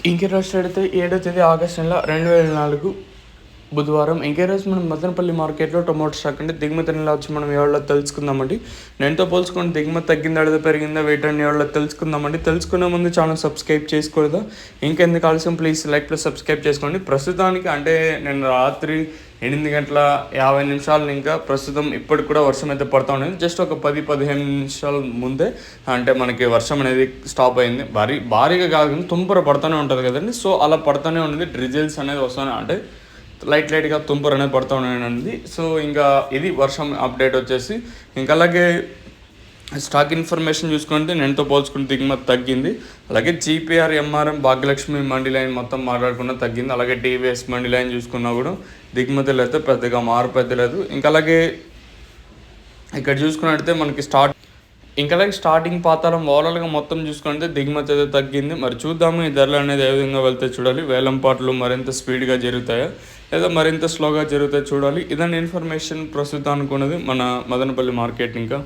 ఇంకే రోజు అయితే 7వ తేదీ ఆగస్టు నెల 2024 బుధవారం. ఇంకే రోజు మనం మదనపల్లి మార్కెట్లో టొమాటో స్టాక్ అంటే దిగుమతి నెల వచ్చి మనం ఎవరిలో తెలుసుకుందామండి. నేనుతో పోల్చుకొని దిగుమతి తగ్గిందా లేదా పెరిగిందా వెయిట్ అని ఎవరిలో తెలుసుకుందామండి. తెలుసుకునే ముందు ఛానల్ సబ్స్క్రైబ్ చేసుకోలేదా? ఇంకెందుకు ఆలస్యం, ప్లీజ్ లైక్ ప్లస్ సబ్స్క్రైబ్ చేసుకోండి. ప్రస్తుతానికి అంటే నేను రాత్రి 8:50 ఇంకా ప్రస్తుతం ఇప్పటికి కూడా వర్షం అయితే పడుతూ ఉండేది. జస్ట్ ఒక 10-15 నిమిషాల ముందే అంటే మనకి వర్షం అనేది స్టాప్ అయింది. భారీగా కాదు కానీ తుంపర పడుతూనే ఉంటుంది కదండి. సో అలా పడుతూనే ఉండేది, డ్రిజిల్స్ అనేది వస్తూనే అంటే లైట్గా తుంపర అనేది పడుతూ ఉండేది. సో ఇంకా ఇది వర్షం అప్డేట్ వచ్చేసి. ఇంకా అలాగే స్టాక్ ఇన్ఫర్మేషన్ చూసుకుంటే నేనుతో పోల్చుకుంటే దిగుమతి తగ్గింది. అలాగే జీపీఆర్, ఎంఆర్ఎం, భాగ్యలక్ష్మి మండి లైన్ మొత్తం మాట్లాడుకున్నా తగ్గింది. అలాగే టీవీఎస్ మండి లైన్ చూసుకున్నా కూడా దిగుమతులు అయితే పెద్దగా మార్పు లేదు. ఇంకా అలాగే ఇక్కడ చూసుకున్నట్టయితే మనకి ఇంకా అలాగే స్టార్టింగ్ పాతాళం ఓవరాల్గా మొత్తం చూసుకుంటే దిగుమతి అయితే తగ్గింది. మరి చూద్దాము ఈ ధరలు అనేది ఏ విధంగా వెళ్తే చూడాలి. వేలంపాట్లు మరింత స్పీడ్గా జరుగుతాయా లేదా మరింత స్లోగా జరుగుతాయో చూడాలి. ఇదండి ఇన్ఫర్మేషన్ ప్రస్తుతం అనుకున్నది మన మదనపల్లి మార్కెట్. ఇంకా